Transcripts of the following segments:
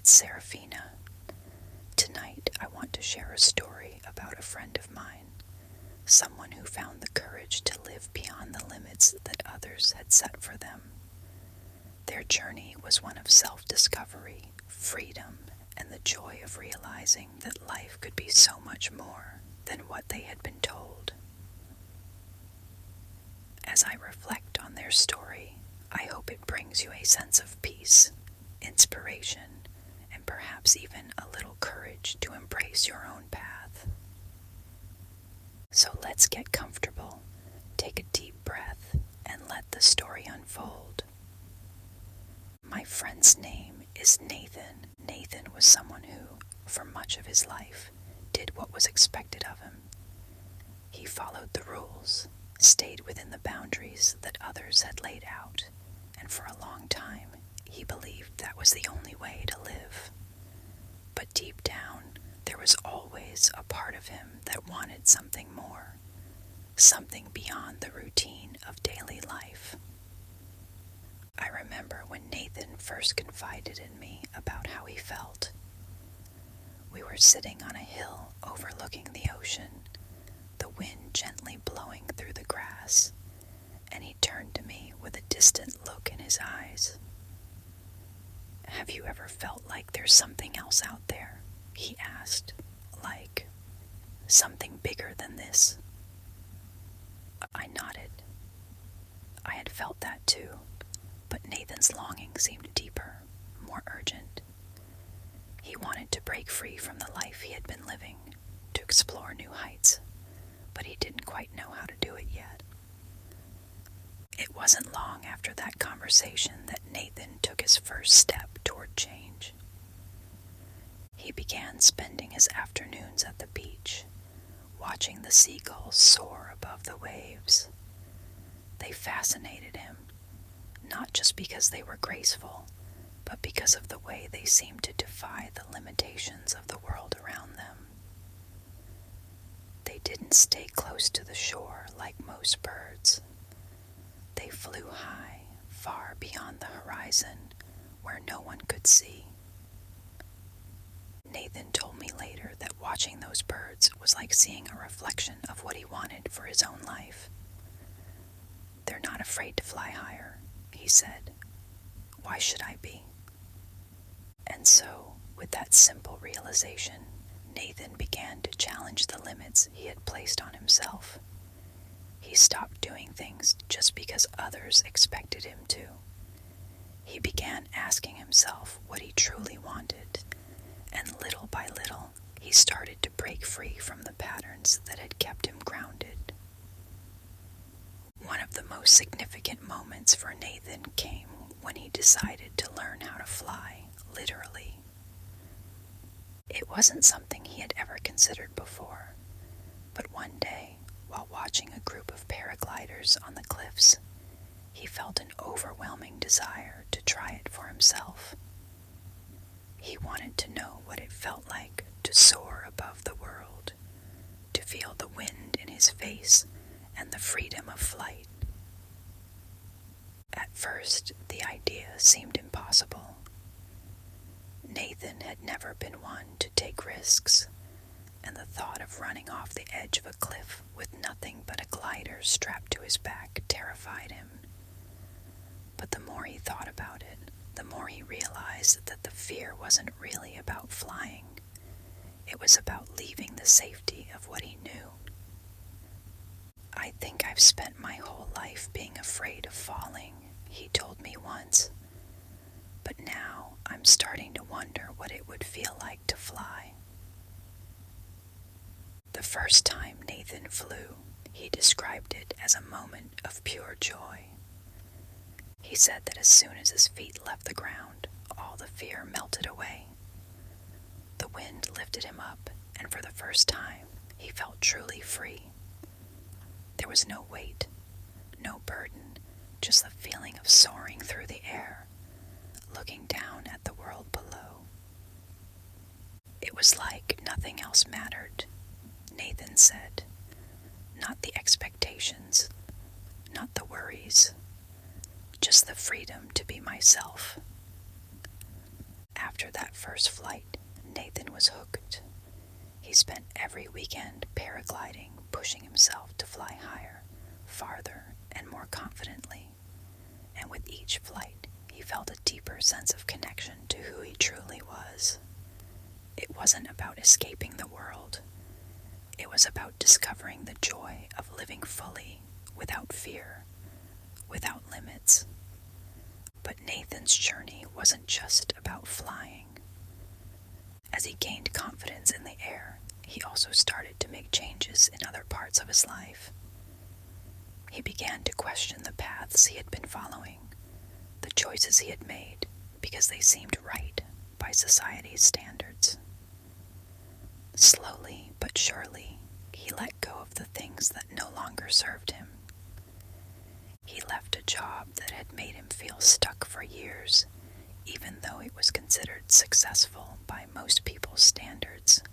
it's Seraphina. Tonight I want to share a story about a friend of mine, someone who found the courage to live beyond the limits that others had set for them. Their journey was one of self-discovery, freedom, and the joy of realizing that life could be so much more than what they had been told. As I reflect on their story, I hope it brings you a sense of peace, inspiration, and perhaps even a little courage to embrace your own path. So let's get comfortable, take a deep breath, and let the story unfold. My friend's name is Nathan. Nathan was someone who, for much of his life, did what was expected of him. He followed the rules, stayed within the boundaries that others had laid out, and for a long time, he believed that was the only way to live. But deep down, there was always a part of him that wanted something more, something beyond the routine of daily life. I remember when Nathan first confided in me about how he felt. We were sitting on a hill overlooking the ocean, the wind gently blowing through the grass, and he turned to me with a distant look in his eyes. "Have you ever felt like there's something else out there?" he asked. "Like something bigger than this?" I nodded. I had felt that too, but Nathan's longing seemed deeper, more urgent. He wanted to break free from the life he had been living, to explore new heights, but he didn't quite know how to do it yet. It wasn't long after that conversation that Nathan took his first step toward change. He began spending his afternoons at the beach, watching the seagulls soar above the waves. They fascinated him, not just because they were graceful, but because of the way they seemed to defy the limitations of the world around them. They didn't stay close to the shore like most birds. They flew high, far beyond the horizon, where no one could see. Nathan told me later that watching those birds was like seeing a reflection of what he wanted for his own life. "They're not afraid to fly higher," he said. "Why should I be?" And so, with that simple realization, Nathan began to challenge the limits he had placed on himself. He stopped doing things just because others expected him to. He began asking himself what he truly wanted, and little by little, he started to break free from the patterns that had kept him grounded. One of the most significant moments for Nathan came when he decided to learn how to fly, literally. It wasn't something he had ever considered before, but one day, while watching a group of paragliders on the cliffs, he felt an overwhelming desire to try it for himself. He wanted to know what it felt like to soar above the world, to feel the wind in his face and the freedom of flight. At first, the idea seemed impossible. Nathan had never been one to take risks, and the thought of running off the edge of a cliff with nothing but a glider strapped to his back terrified him. But the more he thought about it, the more he realized that the fear wasn't really about flying. It was about leaving the safety of what he knew. "I think I've spent my whole life being afraid of falling," he told me once. "But now I'm starting to wonder what it would feel like to fly." The first time Nathan flew, he described it as a moment of pure joy. He said that as soon as his feet left the ground, all the fear melted away. The wind lifted him up, and for the first time, he felt truly free. There was no weight, no burden, just the feeling of soaring through the air, looking down at the world below. It was like nothing else mattered, Nathan said. Not the expectations, not the worries, just the freedom to be myself. After After that first flight, Nathan was hooked. He spent every weekend paragliding, pushing himself to fly higher, farther, and more confidently. And with each flight, he felt a deeper sense of connection to who he truly was. It wasn't about escaping the world. It was about discovering the joy of living fully, without fear, without limits. But Nathan's journey wasn't just about flying. As he gained confidence in the air, he also started to make changes in other parts of his life. He began to question the paths he had been following, the choices he had made, because they seemed right by society's standards. Slowly but surely, he let go of the things that no longer served him. He left a job that had made him feel stuck for years, even though it was considered successful by most people's standards.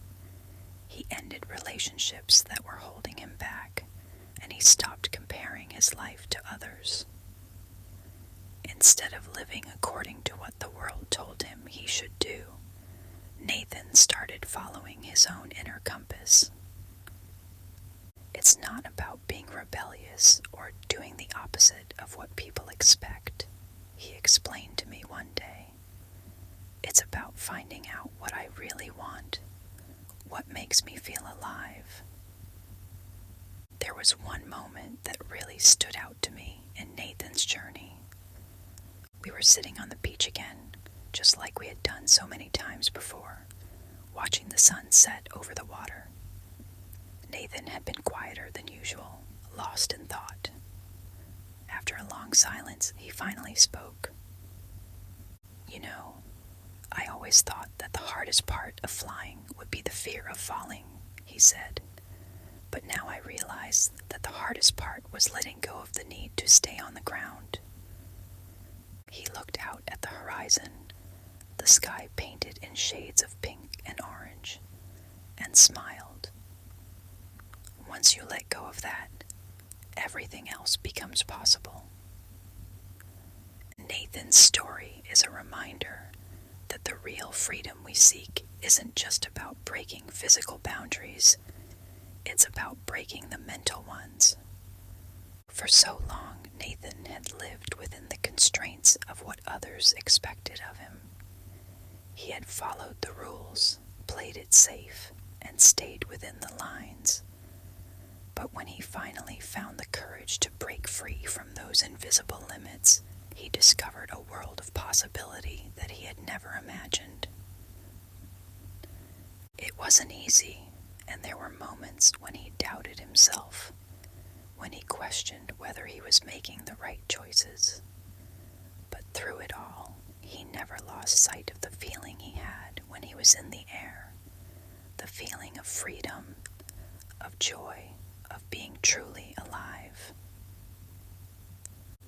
He ended relationships that were holding him back, and he stopped comparing his life to others. Instead of living according to what the world told him he should do, Nathan started following his own inner compass. It's not about being rebellious or doing the opposite of what people expect, he explained to me one day. It's about finding out what I really want, what makes me feel alive. There was one moment that really stood out to me in Nathan's journey. We were sitting on the beach again, just like we had done so many times before, watching the sun set over the water. Nathan had been quieter than usual, lost in thought. After a long silence, he finally spoke. "You know, I always thought that the hardest part of flying would be the fear of falling," he said. "But now I realize that the hardest part was letting go of the need to stay on the ground." He looked out at the horizon, the sky painted in shades of pink and orange, and smiled. Once you let go of that, everything else becomes possible. Nathan's story is a reminder that the real freedom we seek isn't just about breaking physical boundaries, it's about breaking the mental ones. For so long, Nathan had lived within the constraints of what others expected of him. He had followed the rules, played it safe, and stayed within the lines. But when he finally found the courage to break free from those invisible limits, he discovered a world of possibility that he had never imagined. It wasn't easy, and there were moments when he doubted himself, when he questioned whether he was making the right choices. But through it all, he never lost sight of the feeling he had when he was in the air, the feeling of freedom, of joy, of being truly alive.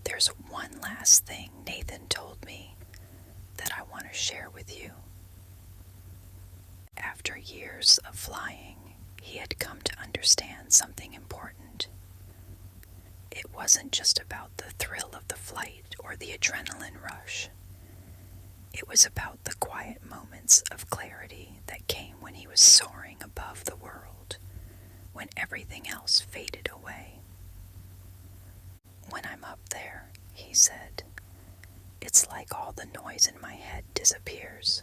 There's one last thing Nathan told me that I want to share with you. After years of flying, he had come to understand something important. It wasn't just about the thrill of the flight or the adrenaline rush. It was about the quiet moments of clarity that came when he was soaring above the world, when everything else faded away. "When I'm up there," he said, "it's like all the noise in my head disappears.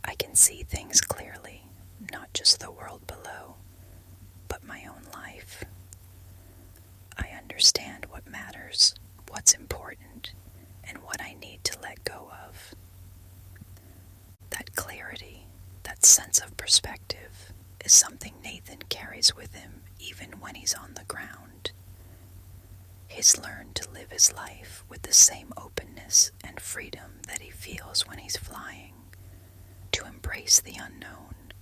I can see things clearly, not just the world below, but my own life. I understand what matters, what's important, and what I need to let go of." That clarity, that sense of perspective, is something Nathan carries with him even when he's on the ground. He's learned to live his life with the same openness and freedom that he feels when he's flying, to embrace the unknown,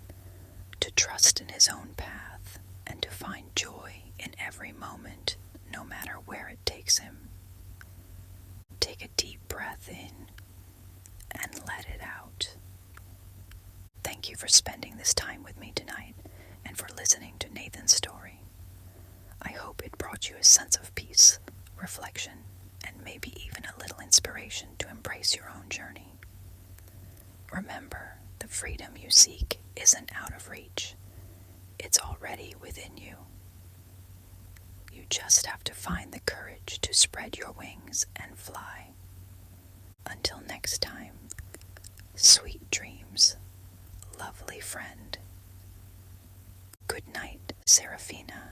to trust in his own path, and to find joy in every moment, no matter where it takes him. Take a deep breath in and let it out. Thank you for spending this time with me tonight and for listening to Nathan's story. I hope it brought you a sense of peace, reflection, and maybe even a little inspiration to embrace your own journey. Remember, the freedom you seek isn't out of reach. It's already within you. You just have to find the courage to spread your wings and fly. Until next time, sweet dreams, lovely friend. Good night, Seraphina.